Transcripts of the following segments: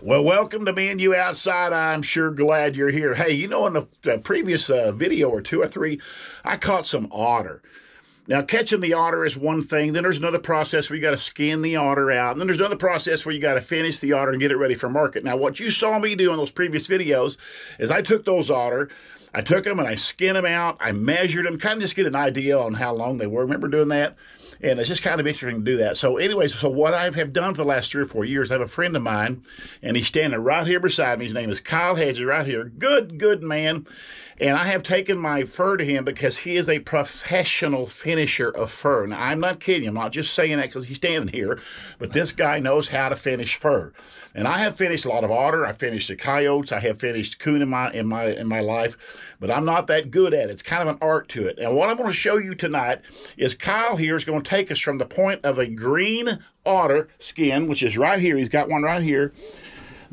Well, welcome to Me and You Outside. I'm sure glad you're here. Hey, you know, in the previous video or two or three, I caught some otter. Now, catching the otter is one thing. Then there's another process where you got to skin the otter out. And then there's another process where you got to finish the otter and get it ready for market. Now, what you saw me do in those previous videos is I took those otter, I took them and I skinned them out. I measured them, kind of just get an idea on how long they were. Remember doing that? And it's just kind of interesting to do that. So anyways, so what I have done for the last 3 or 4 years, I have a friend of mine, and he's standing right here beside me. His name is Kyle Hedges, right here. Good man. And I have taken my fur to him because he is a professional finisher of fur. Now, I'm not kidding. I'm not just saying that because he's standing here, but this guy knows how to finish fur. And I have finished a lot of otter. I finished the coyotes. I have finished coon in my life, but I'm not that good at it. It's kind of an art to it. And what I'm going to show you tonight is Kyle here is going to take us from the point of a green otter skin, which is right here. He's got one right here.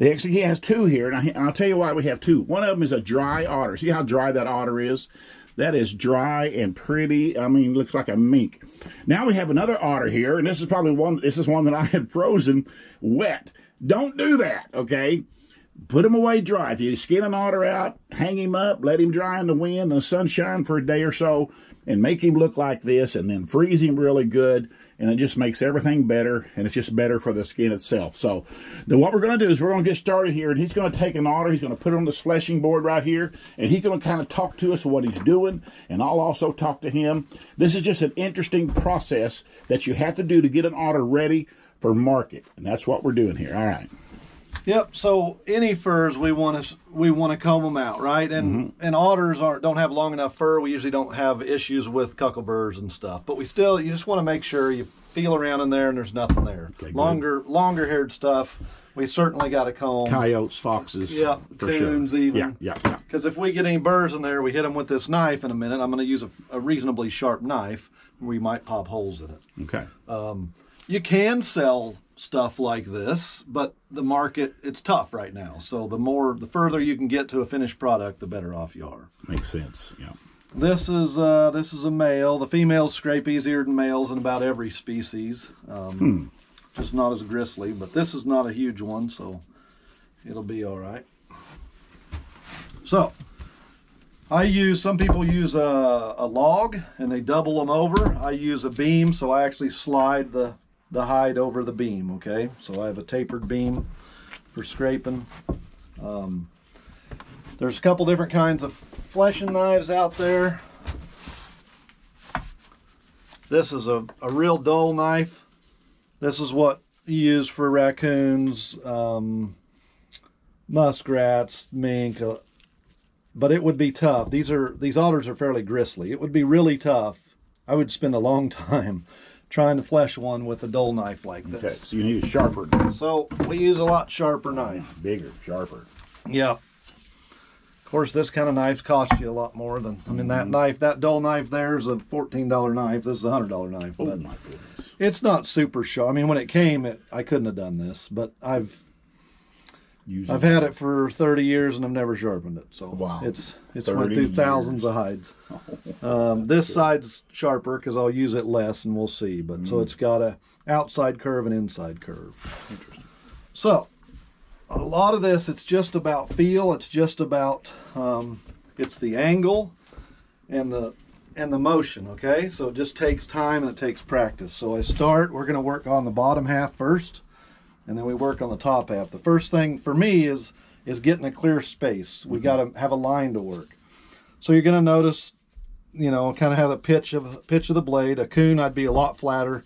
Actually, he has two here, and I'll tell you why we have two. One of them is a dry otter. See how dry that otter is? That is dry and pretty. I mean, looks like a mink. Now we have another otter here, and this is probably one. This is one that I had frozen wet. Don't do that, okay? Put him away dry. If you skin an otter out, hang him up, let him dry in the wind and the sunshine for a day or so, and make him look like this, and then freeze him really good, and it just makes everything better, and it's just better for the skin itself. So then what we're going to do is we're going to get started here, and he's going to take an otter, he's going to put it on this fleshing board right here, and he's going to kind of talk to us what he's doing, and I'll also talk to him. This is just an interesting process that you have to do to get an otter ready for market, and that's what we're doing here. All right. Yep. So any furs we want to comb them out, right? And and otters don't have long enough fur. We usually don't have issues with cuckleburrs and stuff, but you just want to make sure you feel around in there and there's nothing there. Okay, longer haired stuff, we certainly got to comb. Coyotes, foxes, yeah, coons, sure. Even. Yeah. Because if we get any burrs in there, we hit them with this knife in a minute. I'm going to use a reasonably sharp knife. We might pop holes in it. Okay. You can sell stuff like this, but the market, it's tough right now. So the further you can get to a finished product, the better off you are. Makes sense. Yeah. This is a male. The females scrape easier than males in about every species. Just not as gristly, but this is not a huge one, so it'll be all right. So some people use a log and they double them over. I use a beam, so I actually slide the hide over the beam, okay? So I have a tapered beam for scraping. There's a couple different kinds of fleshing knives out there. This is a real dull knife. This is what you use for raccoons, muskrats, mink, but it would be tough. These otters are fairly gristly. It would be really tough. I would spend a long time trying to flesh one with a dull knife like this. Okay, so you need a sharper. So we use a lot sharper knife. Bigger, sharper. Yeah. Of course, this kind of knife costs you a lot more than, I mean, that dull knife there is a $14 knife. This is a $100 knife. Oh but my goodness. It's not super sharp. I mean, when it came, I couldn't have done this, but I've had it for 30 years and I've never sharpened it. So wow. It's went through thousands of hides. This side's sharper because I'll use it less and we'll see. But so it's got a outside curve and inside curve. Interesting. So a lot of this, it's just about feel. It's just about it's the angle and the motion. Okay, so it just takes time and it takes practice. So we're going to work on the bottom half first, and then we work on the top half. The first thing for me is getting a clear space. We got to have a line to work. So you're going to notice, kind of have the pitch of the blade. A coon, I'd be a lot flatter.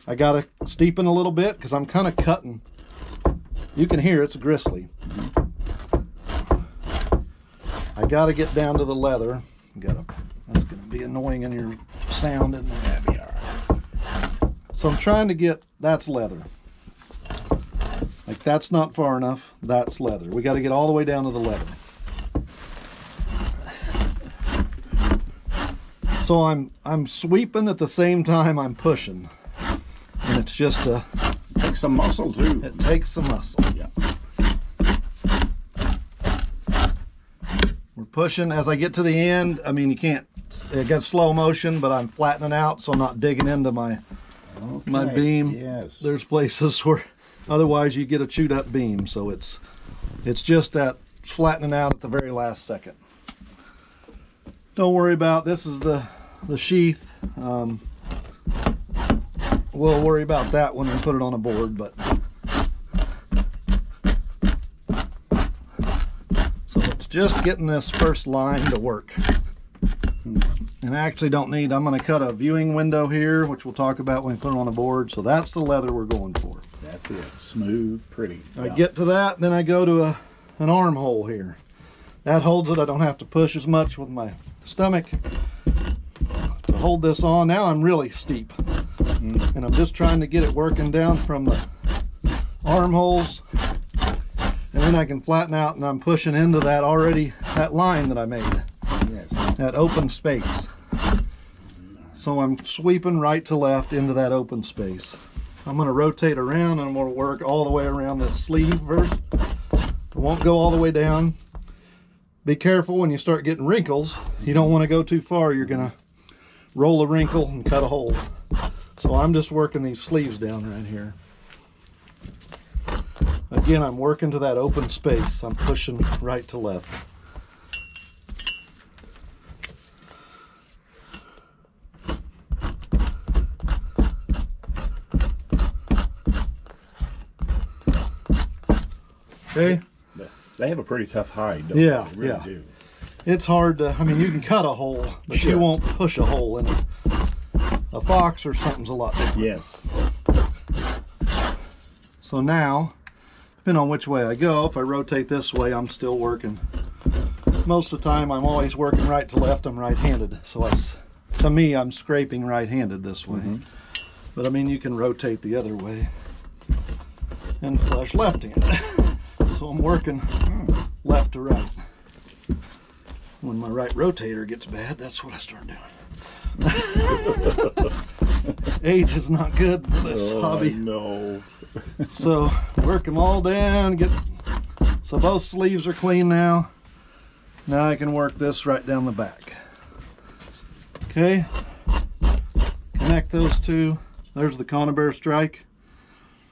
I got to steepen a little bit because I'm kind of cutting. You can hear it's gristly. I got to get down to the leather. That's going to be annoying in your sound, isn't it? That'd be all right. So I'm trying to get, that's leather. Like that's not far enough, that's leather. We got to get all the way down to the leather. So I'm sweeping at the same time I'm pushing. And it's just takes some muscle too. It takes some muscle. Yeah. We're pushing as I get to the end. I mean, it got slow motion, but I'm flattening out so I'm not digging into my beam. Yes. There's places where Otherwise you get a chewed up beam. So it's just that flattening out at the very last second. Don't worry about this. Is the sheath. We'll worry about that when we put it on a board, but so it's just getting this first line to work. And I actually don't need, I'm going to cut a viewing window here, which we'll talk about when we put it on a board. So that's the leather we're going for. That's it. Smooth, pretty. I get to that, then I go to an armhole here. That holds it. I don't have to push as much with my stomach to hold this on. Now I'm really steep. And I'm just trying to get it working down from the armholes. And then I can flatten out, and I'm pushing into that line that I made. Yes. That open space. So I'm sweeping right to left into that open space. I'm going to rotate around, and I'm going to work all the way around this sleeve first. I won't go all the way down. Be careful when you start getting wrinkles. You don't want to go too far. You're going to roll a wrinkle and cut a hole. So I'm just working these sleeves down right here. Again, I'm working to that open space. I'm pushing right to left. Okay. They have a pretty tough hide, don't Yeah, they? They really yeah. do. It's hard to, I mean, you can cut a hole, but Sure. you won't push a hole in it. A fox or something's a lot different. Yes. So now, depending on which way I go, if I rotate this way, I'm still working. Most of the time, I'm always working right to left. I'm right-handed. So to me, I'm scraping right-handed this way. But I mean, you can rotate the other way and flush left-handed. So I'm working left to right. When my right rotator gets bad, that's what I start doing. Age is not good for this hobby. No. So work them all down. So both sleeves are clean now. Now I can work this right down the back. Okay. Connect those two. There's the conibear strike.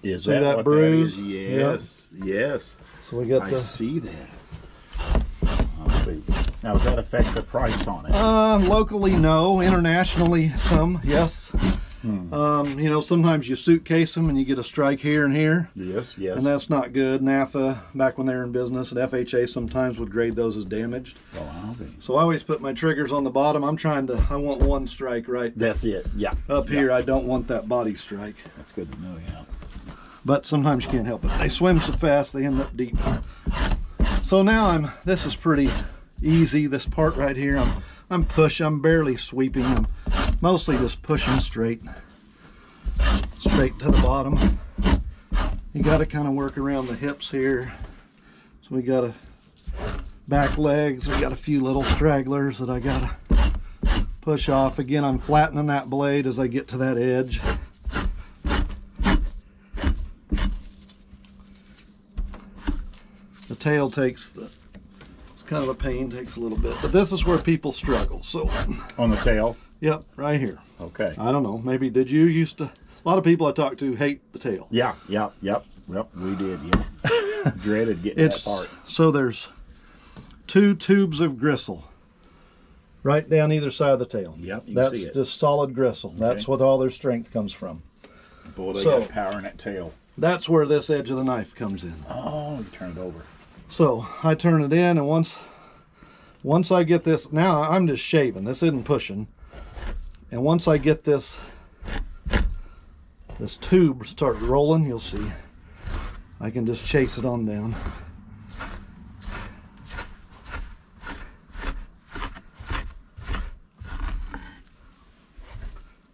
Is See that that what bruise? that is? Yes. Yes. So we got I the. see that. I'll see. Now, does that affect the price on it? Locally, no. Internationally, some, yes. You know, sometimes you suitcase them and you get a strike here and here. Yes, yes. And that's not good. NAFA, back when they were in business, and FHA sometimes would grade those as damaged. Oh, I'll be. So I always put my triggers on the bottom. I want one strike right That's it. Yeah. up here. I don't want that body strike. That's good to know, yeah. But sometimes you can't help it. They swim so fast, they end up deep. So now this is pretty easy. This part right here, I'm barely sweeping. I'm mostly just pushing straight to the bottom. You got to kind of work around the hips here. So we got back legs. We got a few little stragglers that I got to push off. Again, I'm flattening that blade as I get to that edge. The tail it's kind of a pain, takes a little bit, but this is where people struggle. So On the tail? yep, right here. Okay. I don't know, maybe did you used to, a lot of people I talk to hate the tail. Yeah, yep, we did, yeah. Dreaded getting that part. So there's 2 tubes of gristle right down either side of the tail. Yep, you can That's see it. just solid gristle. That's what all their strength comes from. Boy, they So- got power in that tail. That's where this edge of the knife comes in. Oh, you turn it over. So I turn it in, and once I get this, now I'm just shaving. This isn't pushing. And once I get this tube start rolling, you'll see. I can just chase it on down.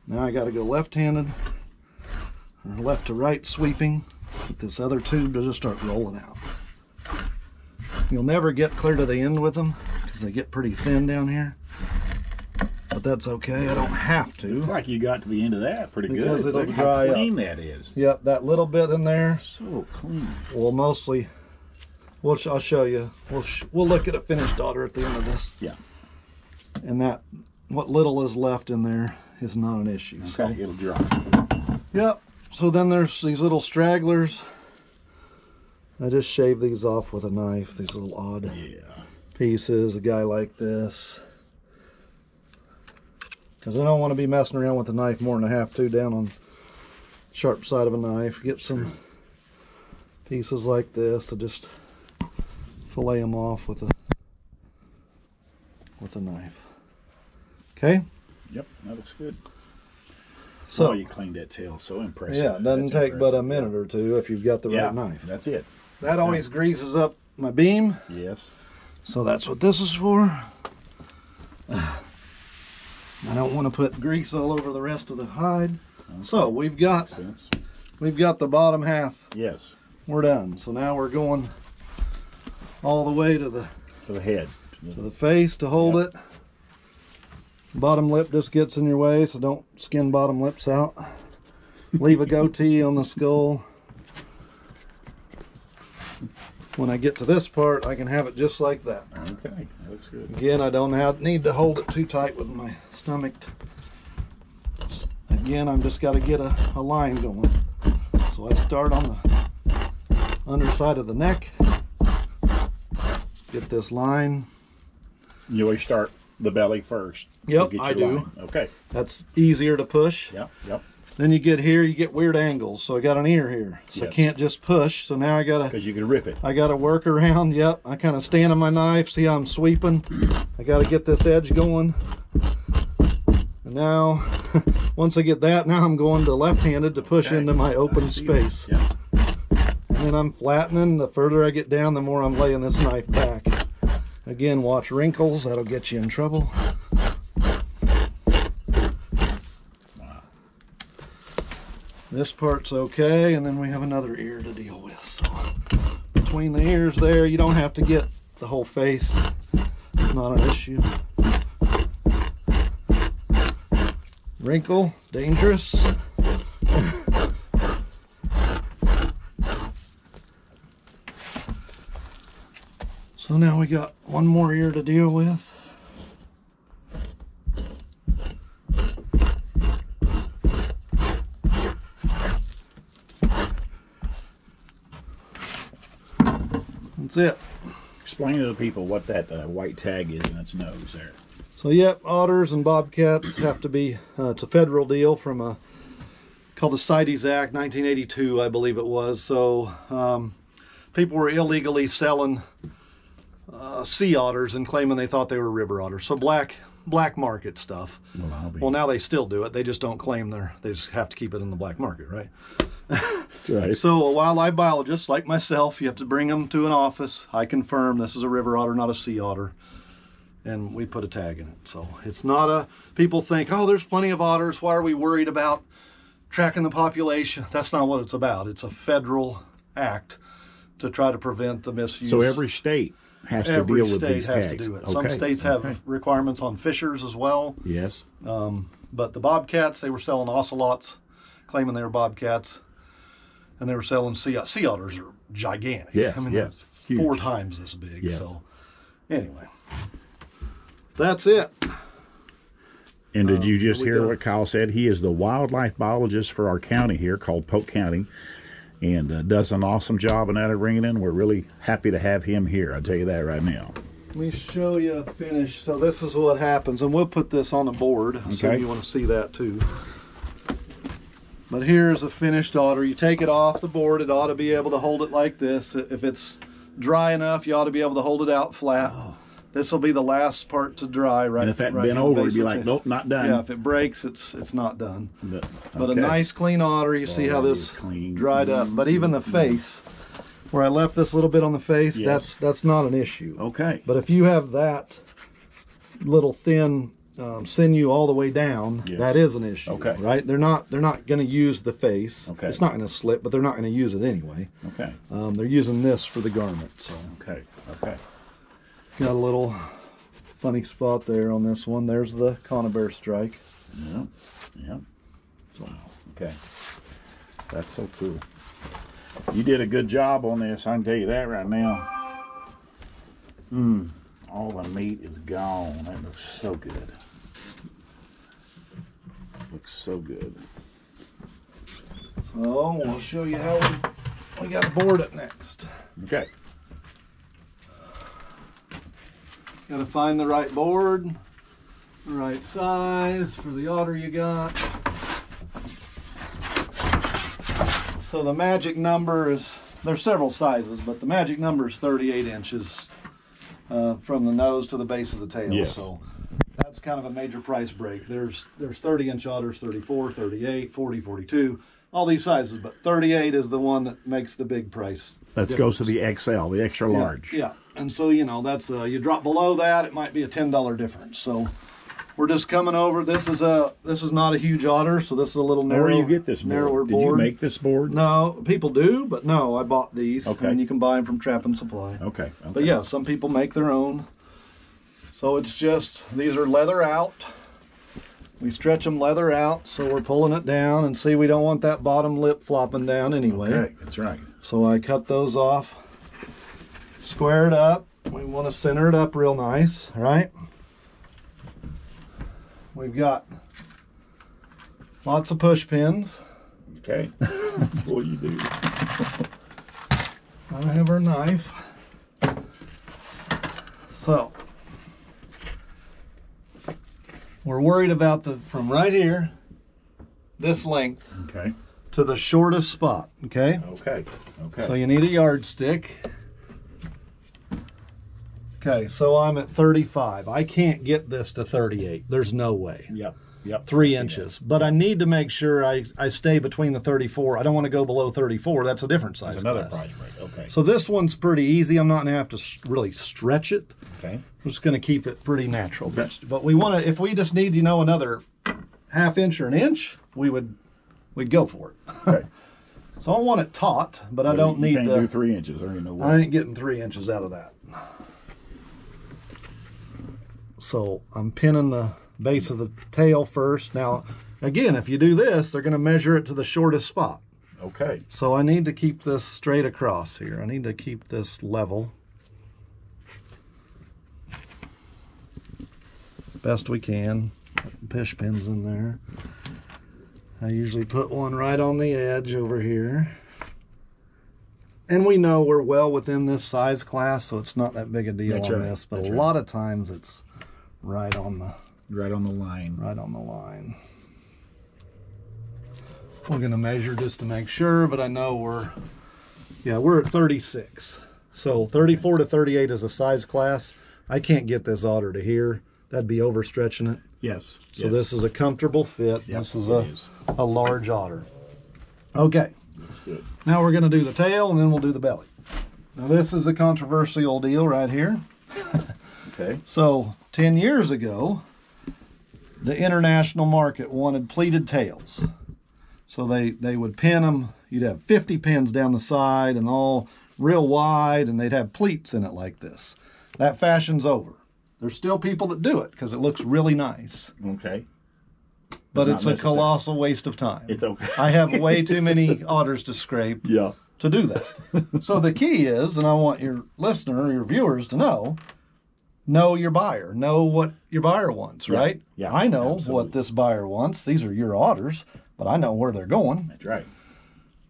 Now I got to go left-handed or left to right sweeping. Get this other tube to just start rolling out. You'll never get clear to the end with them because they get pretty thin down here. But that's okay, I don't have to. Looks like you got to the end of that pretty Because good. it'll Look dry how up. clean that is. Yep, that little bit in there So clean. will mostly, I'll show you. We'll look at a finished Otter at the end of this. Yeah. And that, what little is left in there is not an issue. Okay, So, it'll dry. yep, so then there's these little stragglers. I just shave these off with a knife, these little odd pieces, a guy like this. Because I don't want to be messing around with the knife more than I have to down on the sharp side of a knife. Get some pieces like this to just fillet them off with a knife. Okay? Yep, that looks good. So, oh, you cleaned that tail. So impressive. Yeah, it doesn't take but a minute or two if you've got the right knife. That's it. That always greases up my beam. Yes. So that's what this is for. I don't want to put grease all over the rest of the hide. Okay. So we've got the bottom half. Yes. We're done. So now we're going all the way to the head, to the face to hold it. Bottom lip just gets in your way, so don't skin bottom lips out. Leave a goatee on the skull. When I get to this part, I can have it just like that. Okay, that looks good. Again, I don't need to hold it too tight with my stomach. Again, I'm just got to get a line going. So I start on the underside of the neck. Get this line. You always start the belly first. Yep, I do. Line. Okay. That's easier to push. Yep, yep. Then you get here, you get weird angles. So I got an ear here. So I can't just push. So now I gotta, because you can rip it. I gotta work around. Yep. I kind of stand on my knife. See how I'm sweeping? I gotta get this edge going. And now, once I get that, now I'm going to left-handed to push into my open space. Yeah. And then I'm flattening. The further I get down, the more I'm laying this knife back. Again, watch wrinkles. That'll get you in trouble. This part's okay, and then we have another ear to deal with. So between the ears there, you don't have to get the whole face. It's not an issue. Wrinkle, dangerous. So now we got one more ear to deal with. That's it. Explain to the people what that white tag is in its nose there. So yep, otters and bobcats have to be, it's a federal deal from called the CITES Act, 1982, I believe it was. So people were illegally selling sea otters and claiming they thought they were river otters. So black market stuff. Well, now they still do it. They just don't claim they just have to keep it in the black market, right? Right. So a wildlife biologist like myself, you have to bring them to an office. I confirm this is a river otter, not a sea otter. And we put a tag in it. So it's not people think, oh, there's plenty of otters. Why are we worried about tracking the population? That's not what it's about. It's a federal act to try to prevent the misuse. So every state has to deal with these tags. Every state has to do it. Okay. Some states have requirements on fishers as well. Yes. But the bobcats, they were selling ocelots, claiming they were bobcats. And they were selling sea otters are gigantic. Yes, I mean, yes. 4 times this big. Yes. So anyway, that's it. And did you just hear what Kyle said? He is the wildlife biologist for our county here called Polk County, and does an awesome job in that arena, and we're really happy to have him here. I'll tell you that right now. Let me show you a finish. So this is what happens, and we'll put this on the board. Okay. So you want to see that too. But here's a finished otter. You take it off the board, it ought to be able to hold it like this. If it's dry enough, you ought to be able to hold it out flat. Oh. This will be the last part to dry, right? And if that bent over, it'd be like, nope, not done. Yeah, if it breaks, it's not done. But a nice clean otter, you see how this dried up. But even the face, where I left this little bit on the face, that's not an issue. Okay. But if you have that little thin sinew all the way down, that is an issue. Okay. Right? They're not going to use the face. Okay. It's not going to slip, but they're not going to use it anyway. Okay. They're using this for the garment. So. Okay. Okay. Got a little funny spot there on this one. There's the conibear strike. Yeah. Yeah. So, okay. That's so cool. You did a good job on this. I can tell you that right now. All the meat is gone. That looks so good. Looks so good. So I'll show you how we got to board it next. Okay. Got to find the right board, the right size for the otter you got. So the magic number is, there's several sizes, but the magic number is 38 inches from the nose to the base of the tail. Yes. So that's kind of a major price break. There's 30-inch otters, 34, 38, 40, 42, all these sizes, but 38 is the one that makes the big price. That goes to the XL, the extra large. Yeah, and so, you know, that's you drop below that, it might be a $10 difference. So we're just coming over. This is not a huge otter, so this is a little narrow. Where do you get this board? Narrower Did board. you make this board? No, people do, but no, I bought these. Okay. And you can buy them from Trap and Supply. Okay. But yeah, some people make their own. So it's just, these are leather out. We stretch them leather out, so we're pulling it down, and see, we don't want that bottom lip flopping down anyway. Okay, that's right. So I cut those off, square it up. We want to center it up real nice, right? We've got lots of push pins. Okay. What do you do? I have our knife. So we're worried about from right here, this length, Okay. to the shortest spot, okay? Okay. Okay. So you need a yardstick. Okay, so I'm at 35. I can't get this to 38. There's no way. Yep. Yep. 3 inches. But I need to make sure I stay between the 34. I don't want to go below 34. That's a different size That's another class. price break. Okay. So this one's pretty easy. I'm not going to have to really stretch it. Okay. I'm just going to keep it pretty natural. Okay. But we want to, if we just need, you know, another ½ inch or an inch, we'd go for it. Okay. So I want it taut, but I don't you need can't the... do 3 inches. There ain't no way. I ain't getting 3 inches out of that. So I'm pinning the base of the tail first. Now, again, if you do this, they're going to measure it to the shortest spot. Okay. So I need to keep this straight across here. I need to keep this level. Best we can. Putting push pins in there. I usually put one right on the edge over here. And we know we're well within this size class, so it's not that big a deal That's on right. this. But That's a right. lot of times it's right on the line. right on the line. We're gonna measure just to make sure, but I know we're at 36. So 34 to 38 is a size class. I can't get this otter to here. That'd be overstretching it. Yes. So this is a comfortable fit. Yes, this is it a large otter. Okay. That's good. Now we're gonna do the tail and then we'll do the belly. Now this is a controversial deal right here. Okay. So 10 years ago, the international market wanted pleated tails. So they would pin them. You'd have 50 pins down the side and all real wide, and they'd have pleats in it like this. That fashion's over. There's still people that do it because it looks really nice. Okay. But not it's a necessary. colossal waste of time. It's okay. I have way too many otters to scrape Yeah. to do that. So the key is, and I want your listener, your viewers to know your buyer. Know what your buyer wants, Yeah, right? yeah, I know absolutely. what this buyer wants. These are your otters, but I know where they're going. That's right.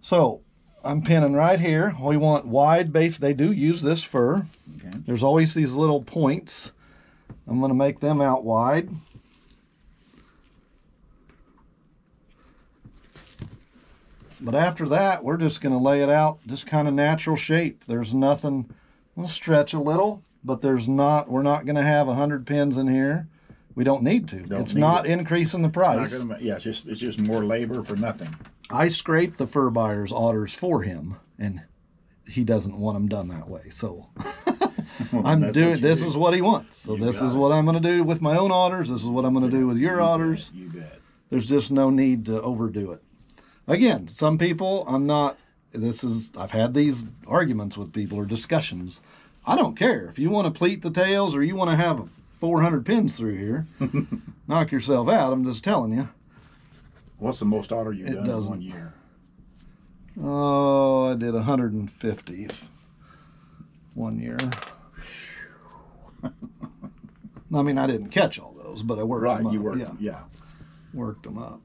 So I'm pinning right here. We want wide base. They do use this fur. Okay. There's always these little points. I'm going to make them out wide. But after that, we're just going to lay it out just kind of natural shape. There's nothing. We'll stretch a little, but we're not going to have 100 pins in here. We don't need to. It's not increasing the price. It's just more labor for nothing. I scraped the fur buyer's otters for him, and he doesn't want them done that way. So I'm doing. This is what he wants. So this is what I'm going to do with my own otters. This is what I'm going to do with your otters. You bet. There's just no need to overdo it. Again, some people, I've had these arguments with people or discussions. I don't care. If you want to pleat the tails or you want to have 400 pins through here, knock yourself out. I'm just telling you. What's the most otter you've done in doesn't. 1 year? Oh, I did 150 1 year. I mean, I didn't catch all those, but I worked them up. You worked. Yeah, worked them up.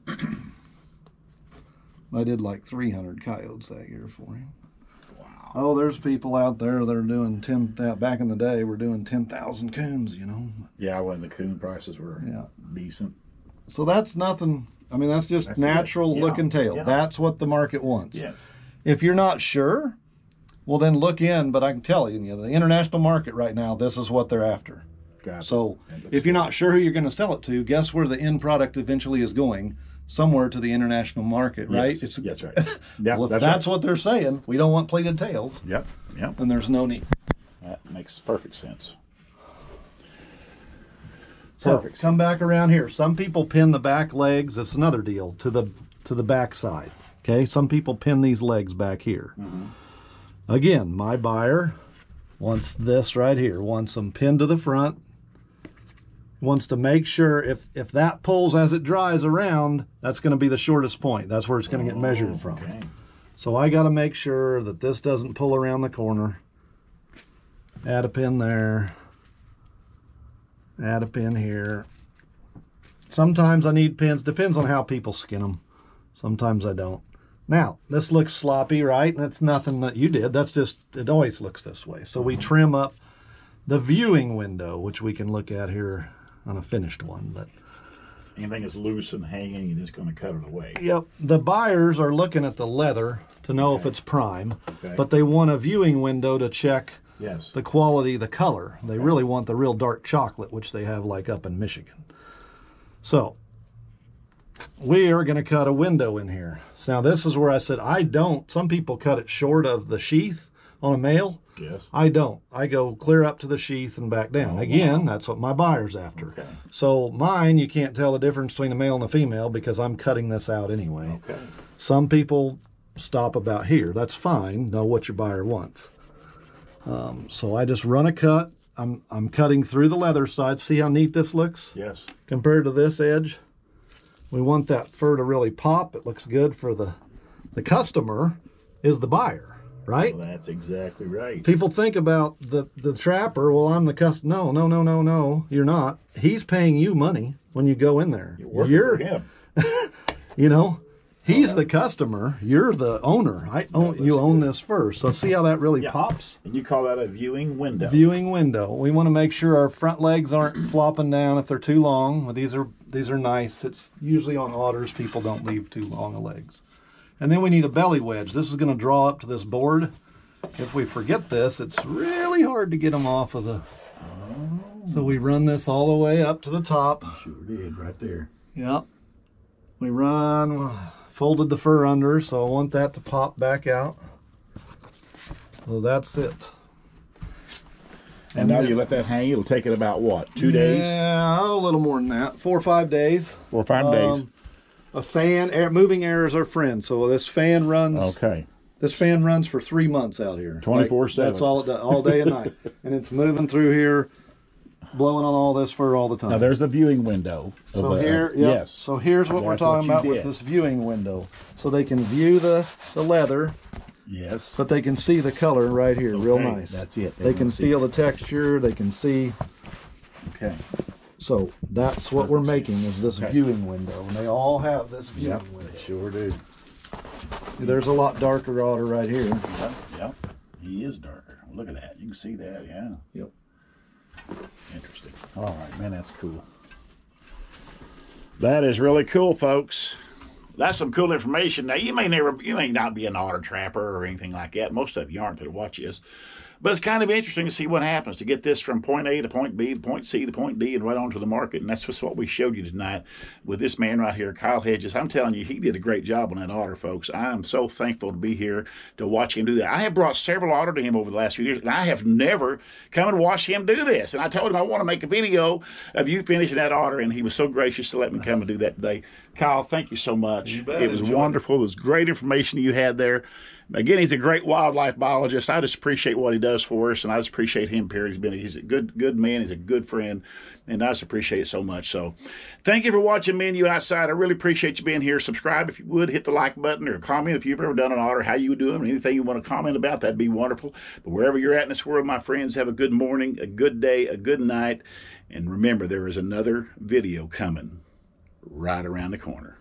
I did like 300 coyotes that year for him. Oh, there's people out there that are doing back in the day, we're doing 10,000 coons, you know. Yeah, when the coon prices were decent. So that's nothing. I mean, that's just natural look and tail. Yeah. That's what the market wants. Yes. If you're not sure, well, then look in. But I can tell you, the international market right now, this is what they're after. Gotcha. So if you're not sure who you're going to sell it to, guess where the end product eventually is going? Somewhere to the international market, right? Yes, that's right. Yeah, well, if that's what they're saying, we don't want pleated tails. Yep. Then there's no need. That makes perfect sense. So come back around here. Some people pin the back legs. That's another deal to the back side. Okay, some people pin these legs back here. Mm-hmm. Again, my buyer wants this right here. Wants them pinned to the front. Wants to make sure if that pulls as it dries around, that's going to be the shortest point. That's where it's going to get measured from. Okay. So I got to make sure that this doesn't pull around the corner. Add a pin there. Add a pin here. Sometimes I need pins. Depends on how people skin them. Sometimes I don't. Now, this looks sloppy, right? And it's nothing that you did. That's just, it always looks this way. So we trim up the viewing window, which we can look at here on a finished one. But anything that's loose and hanging, you're just going to cut it away. Yep. The buyers are looking at the leather to know if it's prime, but they want a viewing window to check the quality, the color. They really want the real dark chocolate, which they have like up in Michigan. So we are going to cut a window in here. So now this is where I said some people cut it short of the sheath on a male. Yes. I don't. I go clear up to the sheath and back down. Again, that's what my buyer's after. Okay. So mine, you can't tell the difference between a male and a female because I'm cutting this out anyway. Okay. Some people stop about here. That's fine. Know what your buyer wants. So I just run a cut. I'm cutting through the leather side. See how neat this looks? Yes. Compared to this edge. We want that fur to really pop. It looks good for the customer is the buyer. Right? Well, that's exactly right. People think about the trapper. Well, I'm the customer. No. You're not. He's paying you money when you go in there. You're working for him. He's the customer. You're the owner. You own this first. So see how that really pops? And you call that a viewing window. Viewing window. We want to make sure our front legs aren't flopping down if they're too long. Well, these are nice. It's usually on otters. People don't leave too long of legs. And then we need a belly wedge. This is going to draw up to this board. If we forget this, it's really hard to get them off of the... So we run this all the way up to the top. Sure did, right there. Yep. We folded the fur under, so I want that to pop back out. So that's it. And now you let that hang. It'll take it about, what, 2 days? Yeah, a little more than that. 4 or 5 days. 4 or 5 days. A fan, moving air is our friend. So this fan runs. Okay. This fan runs for 3 months out here. 24/7. That's all it does, all day and night. And it's moving through here, blowing on all this fur all the time. Now there's the viewing window. So yes. So here's what we're talking about with this viewing window. So they can view the leather. Yes. But they can see the color right here, real nice. That's it. They can feel the texture. They can see. Okay. So that's what we're making is this viewing window. And they all have this viewing window. They sure do. There's a lot darker otter right here. Yep. He is darker. Look at that. You can see that, yeah. Yep. Interesting. All right, man, that's cool. That is really cool, folks. That's some cool information. Now, you may not be an otter trapper or anything like that. Most of you aren't that watch this. But it's kind of interesting to see what happens to get this from point A to point B to point C to point D and right on to the market. And that's just what we showed you tonight with this man right here, Kyle Hedges. I'm telling you, he did a great job on that otter, folks. I am so thankful to be here to watch him do that. I have brought several otter to him over the last few years, and I have never come and watched him do this. And I told him I want to make a video of you finishing that otter, and he was so gracious to let me come and do that today. Kyle, thank you so much. You bet. It was wonderful. It was great information you had there. Again, he's a great wildlife biologist. I just appreciate what he does for us, and I just appreciate him, period. He's a good man. He's a good friend, and I just appreciate it so much. So thank you for watching Me and You Outside. I really appreciate you being here. Subscribe if you would. Hit the like button or comment if you've ever done an otter, how you do them, anything you want to comment about, that'd be wonderful. But wherever you're at in this world, my friends, have a good morning, a good day, a good night, and remember, there is another video coming right around the corner.